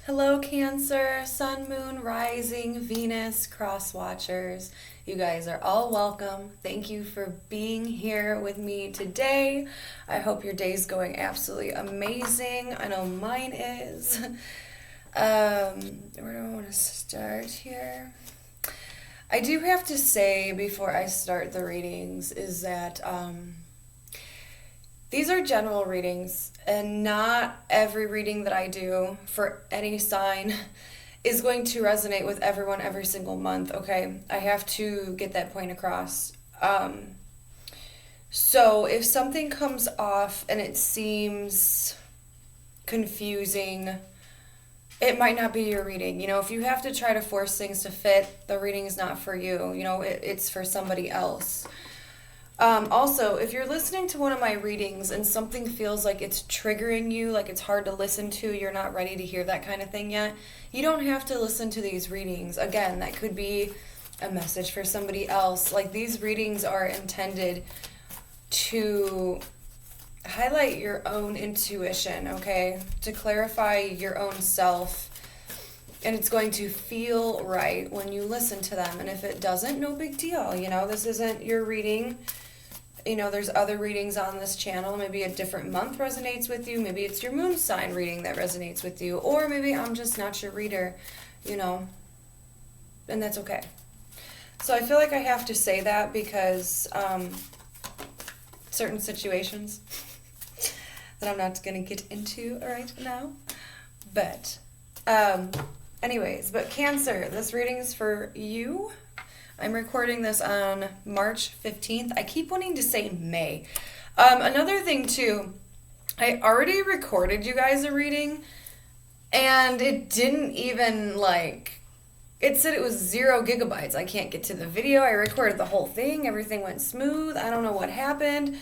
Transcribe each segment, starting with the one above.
Hello, Cancer, Sun, Moon, Rising, Venus, Cross Watchers. You guys are all welcome. Thank you for being here with me today. I hope your day's going absolutely amazing. I know mine is. Where do I want to start here? I do have to say before I start the readings is that these are general readings, and not every reading that I do for any sign is going to resonate with everyone every single month, okay? I have to get that point across. So if something comes off and it seems confusing, it might not be your reading. You know, if you have to try to force things to fit, the reading is not for you. You know, it's for somebody else. Also, if you're listening to one of my readings and something feels like it's triggering you, like it's hard to listen to, you're not ready to hear that kind of thing yet, you don't have to listen to these readings. Again, that could be a message for somebody else. Like, these readings are intended to highlight your own intuition, okay? To clarify your own self. And it's going to feel right when you listen to them. And if it doesn't, no big deal. You know, this isn't your reading. You know, there's other readings on this channel. Maybe a different month resonates with you. Maybe it's your moon sign reading that resonates with you. Or maybe I'm just not your reader, you know. And that's okay. So I feel like I have to say that because certain situations that I'm not going to get into right now. But anyways, but Cancer, this reading is for you. I'm recording this on March 15th. I keep wanting to say May. Another thing too, I already recorded you guys a reading, and it didn't even it said it was 0 gigabytes. I can't get to the video. I recorded the whole thing. Everything went smooth. I don't know what happened.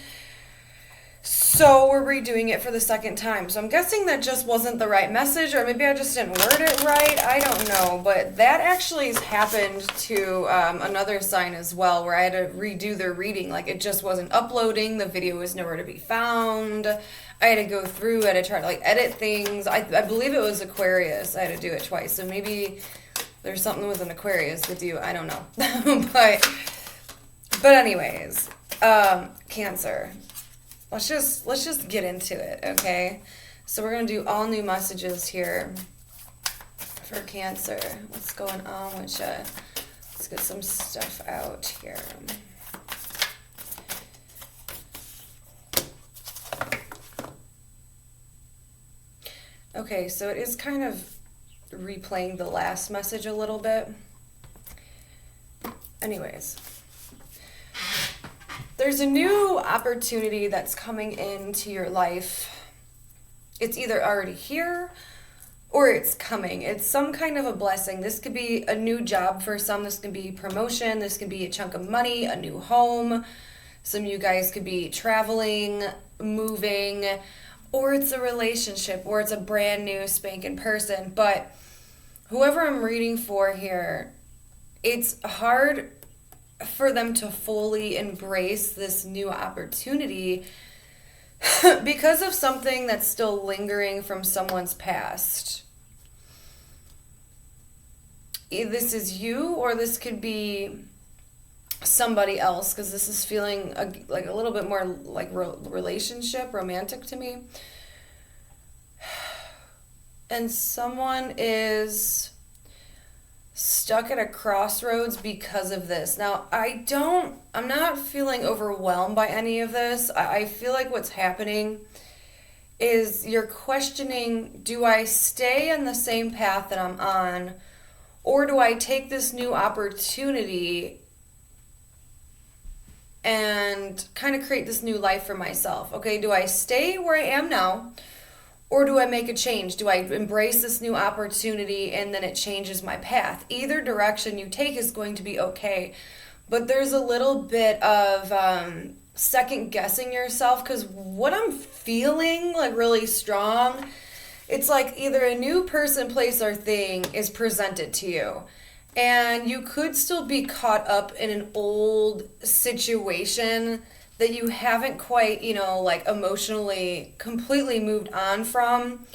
So we're redoing it for the second time. So I'm guessing that just wasn't the right message, or maybe I just didn't word it right. I don't know. But that actually has happened to another sign as well, where I had to redo their reading. Like, it just wasn't uploading. The video was nowhere to be found. I had to go through. I had to try to edit things. I believe it was Aquarius. I had to do it twice. So maybe there's something with an Aquarius with you. I don't know. but anyways, Cancer. Let's just get into it, okay? So we're going to do all new messages here for Cancer. What's going on with you? Let's get some stuff out here. Okay, so it is kind of replaying the last message a little bit. Anyways. There's a new opportunity that's coming into your life. It's either already here or it's coming. It's some kind of a blessing. This could be a new job for some. This could be promotion. This could be a chunk of money, a new home. Some of you guys could be traveling, moving, or it's a relationship, or it's a brand new spanking person. But whoever I'm reading for here, it's hard for them to fully embrace this new opportunity because of something that's still lingering from someone's past. This is you, or this could be somebody else, because this is feeling like a little bit more like relationship, romantic to me. And someone is stuck at a crossroads because of this. Now, I'm not feeling overwhelmed by any of this. I feel like what's happening is you're questioning, do I stay on the same path that I'm on, or do I take this new opportunity and kind of create this new life for myself? Okay, do I stay where I am now, or do I make a change? Do I embrace this new opportunity and then it changes my path? Either direction you take is going to be okay. But there's a little bit of second guessing yourself, because what I'm feeling really strong, it's like either a new person, place, or thing is presented to you. And you could still be caught up in an old situation that you haven't quite, emotionally completely moved on from.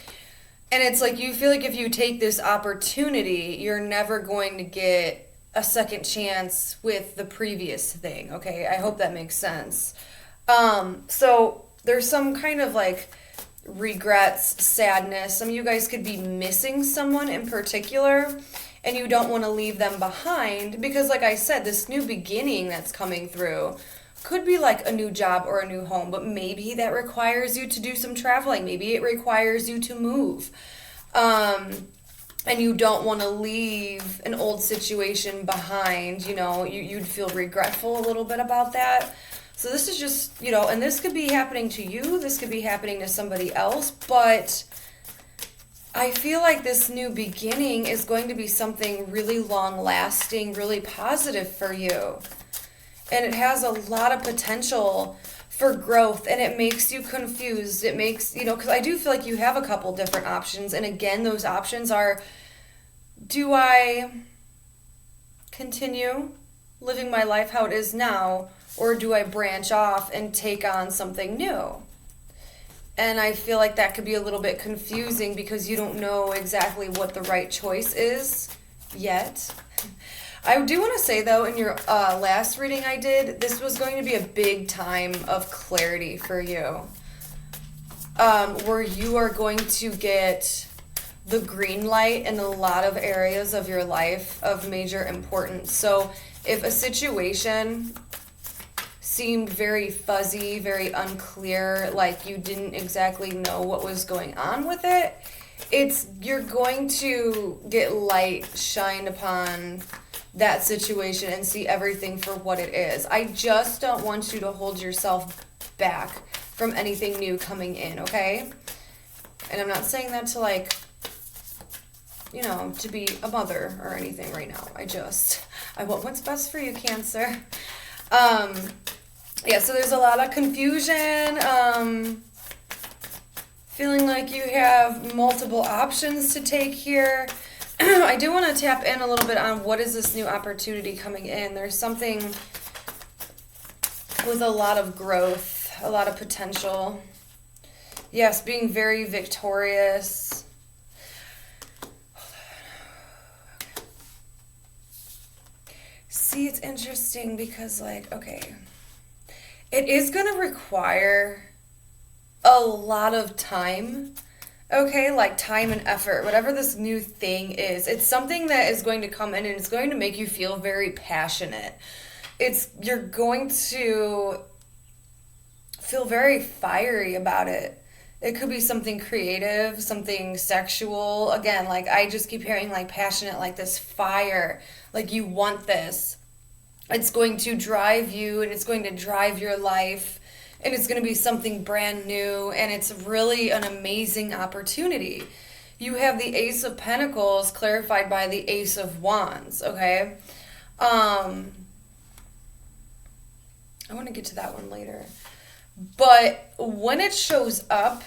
And it's like you feel like if you take this opportunity, you're never going to get a second chance with the previous thing. Okay, I hope that makes sense. So there's some kind of like regrets, sadness. Some of you guys could be missing someone in particular, and you don't want to leave them behind because, like I said, this new beginning that's coming through could be like a new job or a new home, but maybe that requires you to do some traveling. Maybe it requires you to move. And you don't want to leave an old situation behind. You'd feel regretful a little bit about that. So this is just, and this could be happening to you, this could be happening to somebody else, but I feel like this new beginning is going to be something really long lasting, really positive for you. And it has a lot of potential for growth, and it makes you confused. It makes, because I do feel like you have a couple different options. And again, those options are, do I continue living my life how it is now, or do I branch off and take on something new? And I feel like that could be a little bit confusing because you don't know exactly what the right choice is yet. I do want to say, though, in your last reading I did, this was going to be a big time of clarity for you, where you are going to get the green light in a lot of areas of your life of major importance. So if a situation seemed very fuzzy, very unclear, like you didn't exactly know what was going on with it, you're going to get light shined upon that situation and see everything for what it is. I just don't want you to hold yourself back from anything new coming in, okay? And I'm not saying that to to be a mother or anything right now. I want what's best for you, Cancer. So there's a lot of confusion, feeling like you have multiple options to take here. I do want to tap in a little bit on what is this new opportunity coming in. There's something with a lot of growth, a lot of potential. Yes, being very victorious. See, it's interesting because, it is going to require a lot of time. Okay, time and effort, whatever this new thing is. It's something that is going to come in and it's going to make you feel very passionate. You're going to feel very fiery about it. It could be something creative, something sexual. Again, I just keep hearing passionate, this fire, you want this. It's going to drive you and it's going to drive your life. And it's going to be something brand new, and it's really an amazing opportunity. You have the Ace of Pentacles clarified by the Ace of Wands, okay? I want to get to that one later. But when it shows up,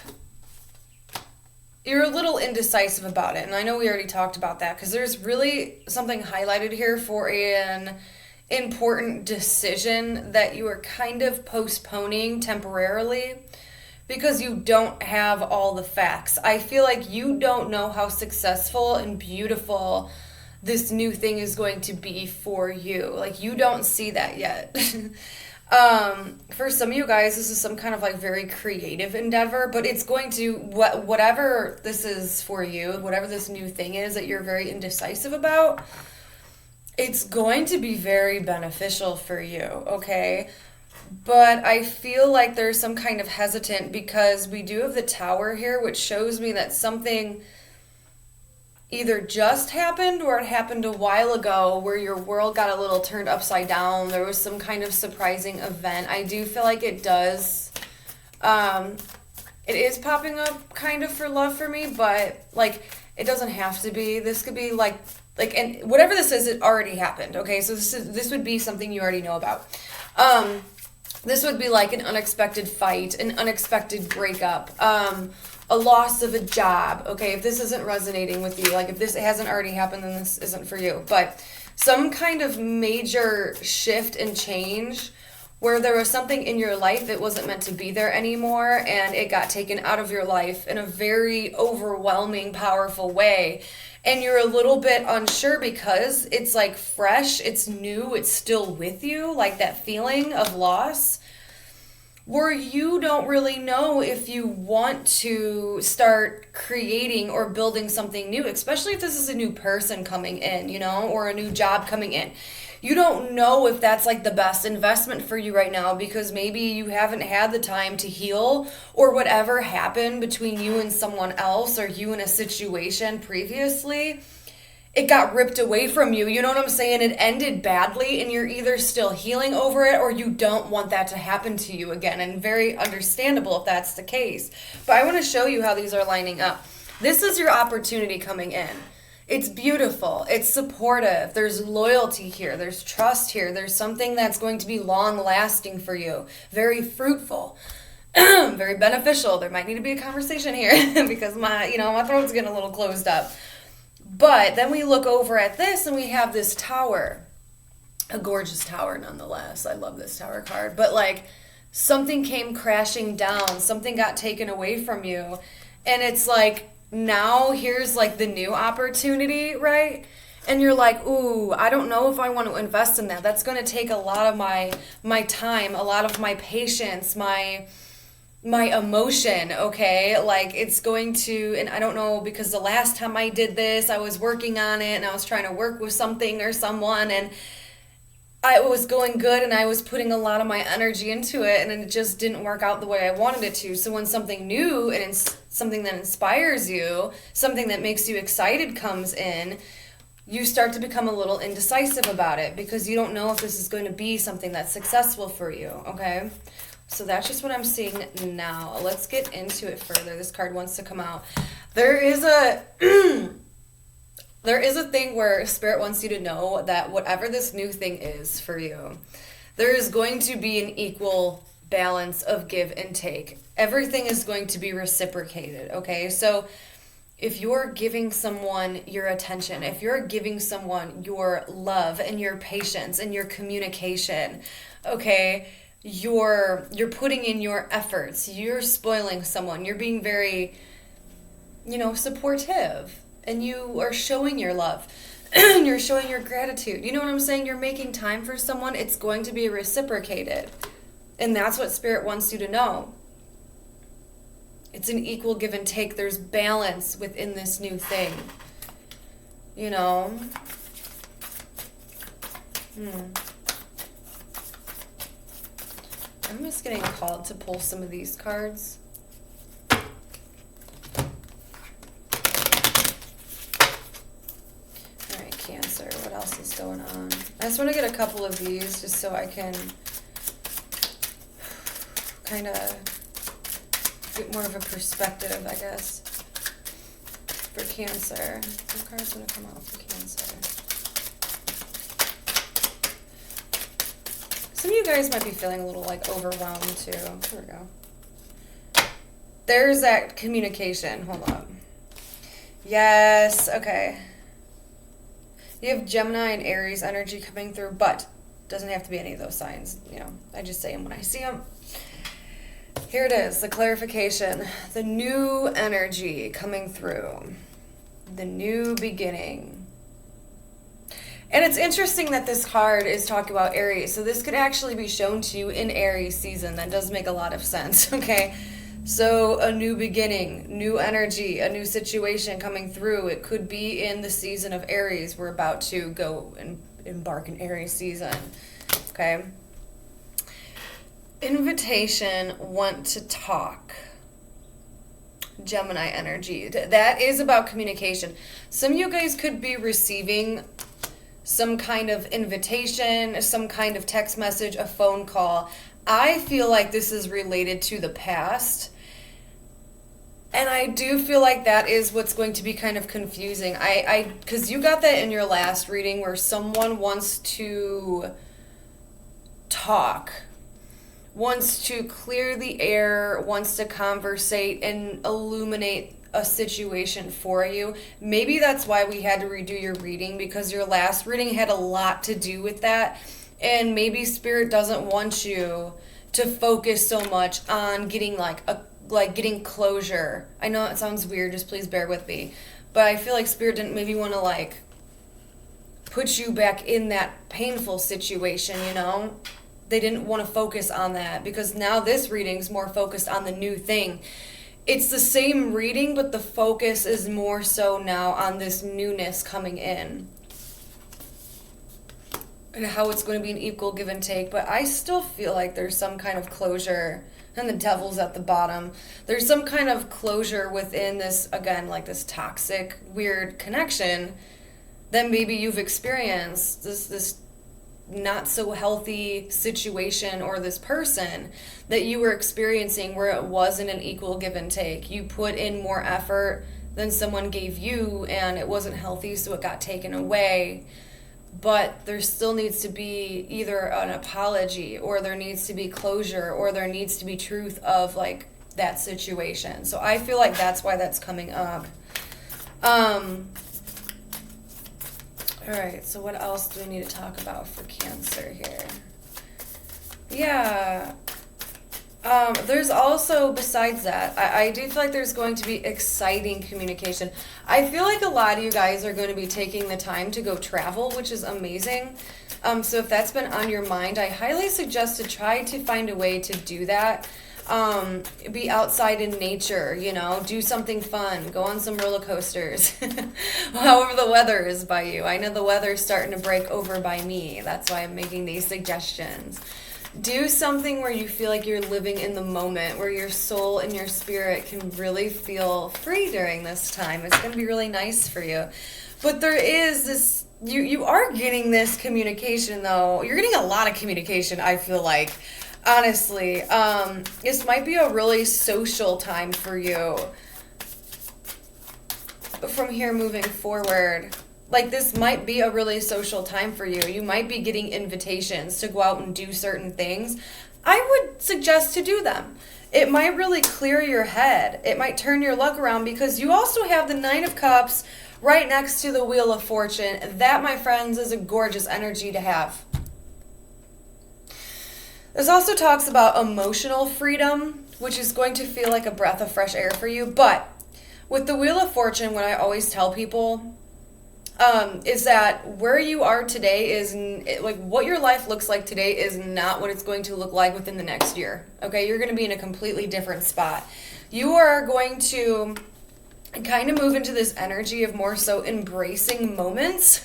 you're a little indecisive about it. And I know we already talked about that because there's really something highlighted here for an important decision that you are kind of postponing temporarily because you don't have all the facts. I feel like you don't know how successful and beautiful this new thing is going to be for you. You don't see that yet. For some of you guys, this is some kind of very creative endeavor, but it's going to, whatever this is for you, whatever this new thing is that you're very indecisive about, it's going to be very beneficial for you, okay? But I feel like there's some kind of hesitant because we do have the Tower here, which shows me that something either just happened or it happened a while ago where your world got a little turned upside down. There was some kind of surprising event. I do feel like it does. It is popping up kind of for love for me, but it doesn't have to be. This could be and whatever this is, it already happened, okay? So this would be something you already know about. This would be an unexpected fight, an unexpected breakup, a loss of a job, okay? If this isn't resonating with you, if this hasn't already happened, then this isn't for you. But some kind of major shift and change where there was something in your life that wasn't meant to be there anymore, and it got taken out of your life in a very overwhelming, powerful way. And you're a little bit unsure because it's like fresh, it's new, it's still with you, like that feeling of loss, where you don't really know if you want to start creating or building something new, especially if this is a new person coming in, or a new job coming in. You don't know if that's like the best investment for you right now, because maybe you haven't had the time to heal, or whatever happened between you and someone else, or you in a situation previously, it got ripped away from you. You know what I'm saying? It ended badly, and you're either still healing over it, or you don't want that to happen to you again. And very understandable if that's the case. But I want to show you how these are lining up. This is your opportunity coming in. It's beautiful. It's supportive. There's loyalty here. There's trust here. There's something that's going to be long lasting for you. Very fruitful. Very beneficial. There might need to be a conversation here because my throat's getting a little closed up. But then we look over at this and we have this tower. A gorgeous tower nonetheless. I love this tower card. But like something came crashing down. Something got taken away from you. And it's like, now here's like the new opportunity, right? And you're like, ooh, I don't know if I want to invest in that. That's going to take a lot of my time, a lot of my patience, my emotion, okay? Like it's going to, and I don't know, because the last time I did this, I was working on it and I was trying to work with something or someone, and I was going good and I was putting a lot of my energy into it, and it just didn't work out the way I wanted it to. So when something new and it's something that inspires you, something that makes you excited comes in, you start to become a little indecisive about it because you don't know if this is going to be something that's successful for you, okay? So that's just what I'm seeing now. Let's get into it further. This card wants to come out. There is a there is a thing where Spirit wants you to know that whatever this new thing is for you, there is going to be an equal balance of give and take. Everything is going to be reciprocated, okay? So if you're giving someone your attention, if you're giving someone your love and your patience and your communication, okay, you're putting in your efforts, you're spoiling someone, you're being very, supportive, and you are showing your love, you're showing your gratitude. You know what I'm saying? You're making time for someone, it's going to be reciprocated. And that's what Spirit wants you to know. It's an equal give and take. There's balance within this new thing. I'm just getting called to pull some of these cards. Alright, Cancer, what else is going on? I just want to get a couple of these just so I can kind of get more of a perspective, I guess, for Cancer. What cards want to come out for Cancer? Some of you guys might be feeling a little like overwhelmed too. Here we go. There's that communication. Hold on. Yes, okay. You have Gemini and Aries energy coming through, but doesn't have to be any of those signs. I just say them when I see them. Here it is, the clarification. The new energy coming through. The new beginning. And it's interesting that this card is talking about Aries. So this could actually be shown to you in Aries season. That does make a lot of sense, okay? So a new beginning, new energy, a new situation coming through. It could be in the season of Aries. We're about to go and embark in Aries season, okay? Invitation, want to talk. Gemini energy. That is about communication. Some of you guys could be receiving some kind of invitation, some kind of text message, a phone call. I feel like this is related to the past. And I do feel like that is what's going to be kind of confusing. Because you got that in your last reading where someone wants to talk, wants to clear the air, wants to conversate and illuminate a situation for you. Maybe that's why we had to redo your reading, because your last reading had a lot to do with that. And maybe spirit doesn't want you to focus so much on getting getting closure. I know it sounds weird, just please bear with me. But I feel like spirit didn't maybe want to put you back in that painful situation, you know? They didn't want to focus on that because now this reading's more focused on the new thing. It's the same reading, but the focus is more so now on this newness coming in and how it's going to be an equal give and take. But I still feel like there's some kind of closure, and the devil's at the bottom. There's some kind of closure within this, again, like this toxic, weird connection that maybe you've experienced, this not so healthy situation or this person that you were experiencing where it wasn't an equal give and take. You put in more effort than someone gave you and it wasn't healthy, so it got taken away. But there still needs to be either an apology or there needs to be closure or there needs to be truth of that situation. So I feel like that's why that's coming up. All right, so what else do we need to talk about for Cancer here? Yeah. There's also, besides that, I do feel like there's going to be exciting communication. I feel like a lot of you guys are going to be taking the time to go travel, which is amazing. So if that's been on your mind, I highly suggest to try to find a way to do that. Be outside in nature, do something fun, go on some roller coasters, however the weather is by you. I know the weather's starting to break over by me. That's why I'm making these suggestions. Do something where you feel like you're living in the moment, where your soul and your spirit can really feel free during this time. It's going to be really nice for you. But there is this, you are getting this communication though. You're getting a lot of communication, I feel like. Honestly, this might be a really social time for you. But from here moving forward, this might be a really social time for you. You might be getting invitations to go out and do certain things. I would suggest to do them. It might really clear your head. It might turn your luck around because you also have the Nine of Cups right next to the Wheel of Fortune. That, my friends, is a gorgeous energy to have. This also talks about emotional freedom, which is going to feel like a breath of fresh air for you. But with the Wheel of Fortune, what I always tell people is that where you are today is, what your life looks like today is not what it's going to look like within the next year. Okay, you're going to be in a completely different spot. You are going to kind of move into this energy of more so embracing moments.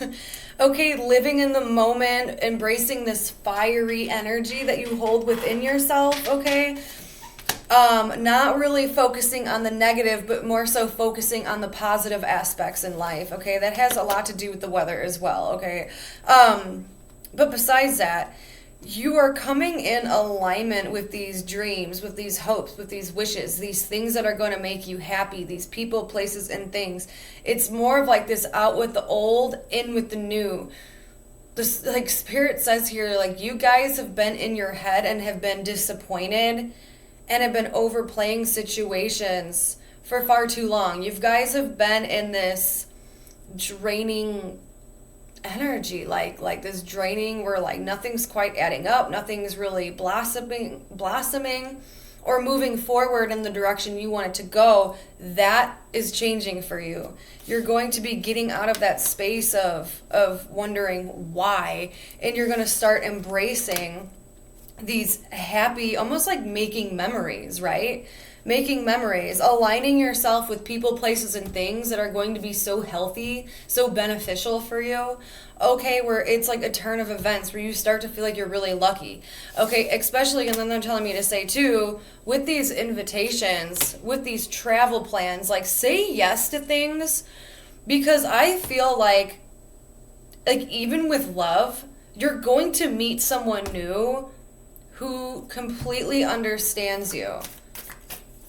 Okay, living in the moment, embracing this fiery energy that you hold within yourself, okay? Not really focusing on the negative, but more so focusing on the positive aspects in life, okay? That has a lot to do with the weather as well, okay? But besides that, you are coming in alignment with these dreams, with these hopes, with these wishes, these things that are going to make you happy, these people, places, and things. It's more of this out with the old, in with the new. This, Spirit says here, you guys have been in your head and have been disappointed and have been overplaying situations for far too long. You guys have been in this draining energy, like this draining where nothing's quite adding up, nothing's really blossoming or moving forward in the direction you want it to go. That is changing for you. You're going to be getting out of that space of wondering why, and you're going to start embracing these happy, almost like making memories, right? Making memories, aligning yourself with people, places, and things that are going to be so healthy, so beneficial for you. Okay, where it's like a turn of events where you start to feel like you're really lucky. Okay, especially, and then they're telling me to say too, with these invitations, with these travel plans, say yes to things, because I feel like even with love, you're going to meet someone new who completely understands you,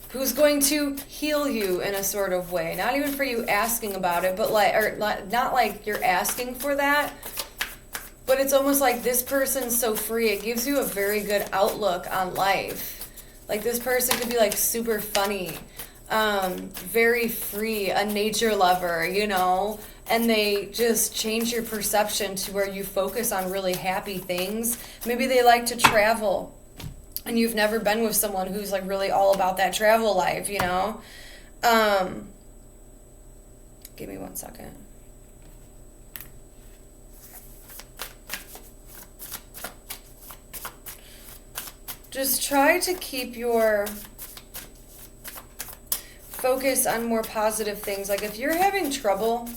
who's going to heal you in a sort of way. Not even for you asking about it, but not like you're asking for that, but it's almost like this person's so free. It gives you a very good outlook on life. This person could be super funny. very free, a nature lover, you know, and they just change your perception to where you focus on really happy things. Maybe they like to travel and you've never been with someone who's like really all about that travel life, you know. Give me 1 second. Just try to keep your focus on more positive things. Like if you're having trouble,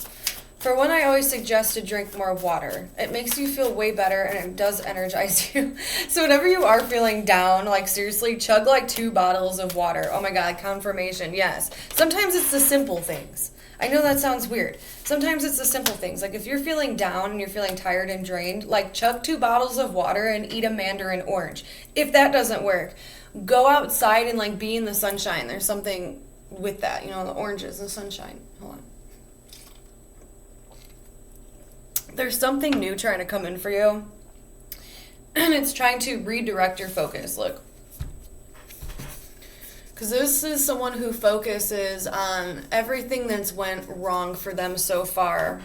for one, I always suggest to drink more water. It makes you feel way better and it does energize you. So whenever you are feeling down, like seriously, chug like 2 bottles of water. Oh my God, confirmation, yes. Sometimes it's the simple things. I know that sounds weird. Sometimes it's the simple things. Like if you're feeling down and you're feeling tired and drained, like chug 2 bottles of water and eat a mandarin orange. If that doesn't work, go outside and like be in the sunshine. There's something with that, you know, the oranges and sunshine. Hold on. There's something new trying to come in for you. And it's trying to redirect your focus. Look. Because this is someone who focuses on everything that's went wrong for them so far.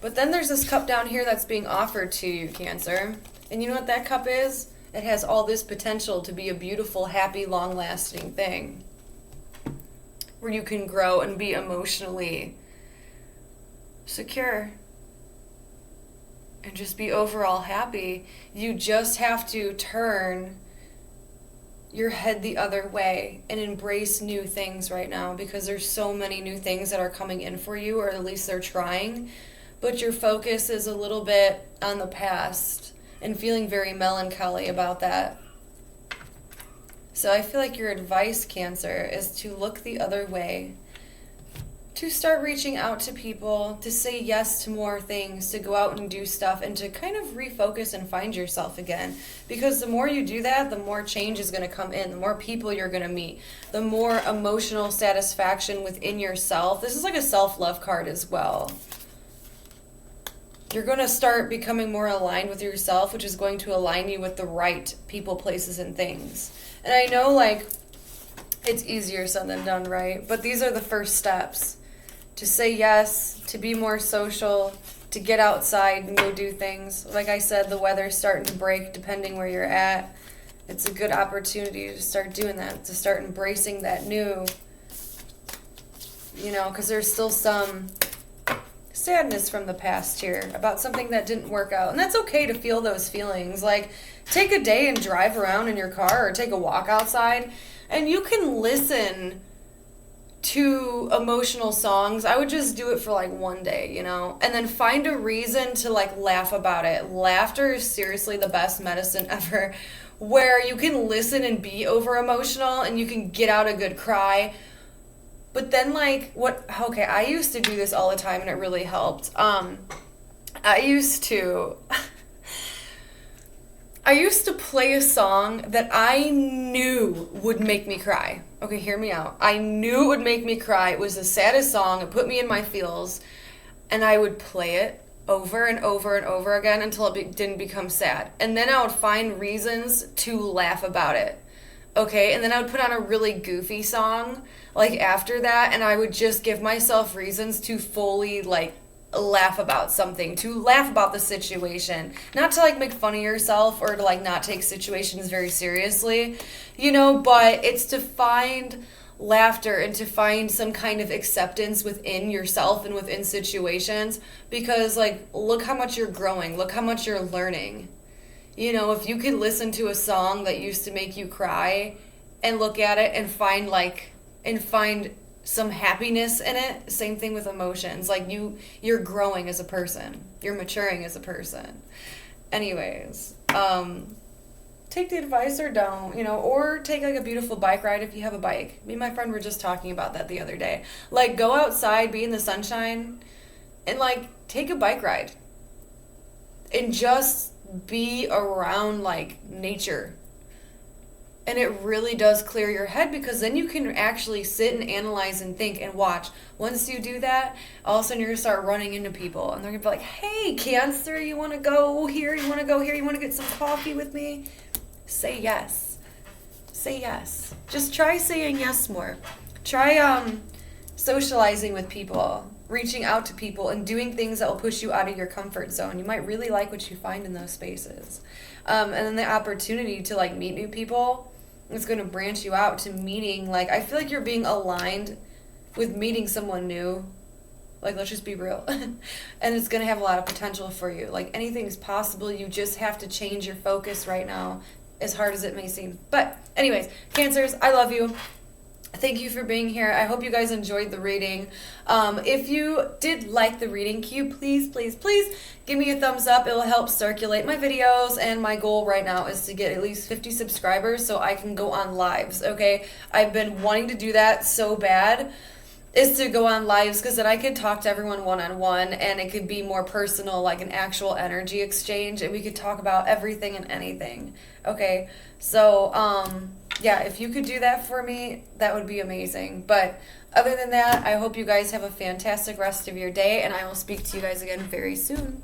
But then there's this cup down here that's being offered to you, Cancer. And you know what that cup is? It has all this potential to be a beautiful, happy, long-lasting thing. Where you can grow and be emotionally secure. And just be overall happy. You just have to turn your head the other way and embrace new things right now, because there's so many new things that are coming in for you, or at least they're trying, but your focus is a little bit on the past and feeling very melancholy about that. So I feel like your advice, Cancer, is to look the other way, to start reaching out to people, to say yes to more things, to go out and do stuff, and to kind of refocus and find yourself again. Because the more you do that, the more change is going to come in, the more people you're going to meet, the more emotional satisfaction within yourself. This is like a self-love card as well. You're going to start becoming more aligned with yourself, which is going to align you with the right people, places, and things. And I know, like, it's easier said than done, right? But these are the first steps. To say yes, to be more social, to get outside and go do things. Like I said, the weather's starting to break depending where you're at. It's a good opportunity to start doing that, to start embracing that new, you know, because there's still some sadness from the past here about something that didn't work out. And that's okay to feel those feelings. Like, take a day and drive around in your car or take a walk outside, and you can listen to emotional songs. I would just do it for like 1 day, you know, and then find a reason to like laugh about it. Laughter is seriously the best medicine ever, where you can listen and be over emotional and you can get out a good cry. But then like okay, I used to do this all the time and it really helped. I used to play a song that I knew would make me cry. Okay, hear me out. I knew it would make me cry. It was the saddest song. It put me in my feels. And I would play it over and over and over again until it didn't become sad. And then I would find reasons to laugh about it. Okay, and then I would put on a really goofy song like after that, and I would just give myself reasons to fully like laugh about something, to laugh about the situation, not to like make fun of yourself or to like not take situations very seriously, you know, but it's to find laughter and to find some kind of acceptance within yourself and within situations, because like look how much you're growing, look how much you're learning. You know, if you could listen to a song that used to make you cry and look at it and find some happiness in it. Same thing with emotions. Like you're growing as a person. You're maturing as a person. Anyways, take the advice or don't, you know, or take like a beautiful bike ride if you have a bike. Me and my friend were just talking about that the other day. Like go outside, be in the sunshine, and like take a bike ride. And just be around like nature. And it really does clear your head, because then you can actually sit and analyze and think and watch. Once you do that, all of a sudden you're going to start running into people. And they're going to be like, hey, Cancer, you want to go here? You want to go here? You want to get some coffee with me? Say yes. Say yes. Just try saying yes more. Try socializing with people, reaching out to people, and doing things that will push you out of your comfort zone. You might really like what you find in those spaces. And then the opportunity to like meet new people is going to branch you out to meeting, like, I feel like you're being aligned with meeting someone new. Like, let's just be real. And it's going to have a lot of potential for you. Like, anything's possible. You just have to change your focus right now, as hard as it may seem. But anyways, Cancers, I love you. Thank you for being here. I hope you guys enjoyed the reading. If you did like the reading, please, please, please give me a thumbs up. It will help circulate my videos, and my goal right now is to get at least 50 subscribers so I can go on lives, okay? I've been wanting to do that so bad, is to go on lives, because then I could talk to everyone one-on-one, and it could be more personal, like an actual energy exchange, and we could talk about everything and anything, okay? So, yeah, if you could do that for me, that would be amazing. But other than that, I hope you guys have a fantastic rest of your day, and I will speak to you guys again very soon.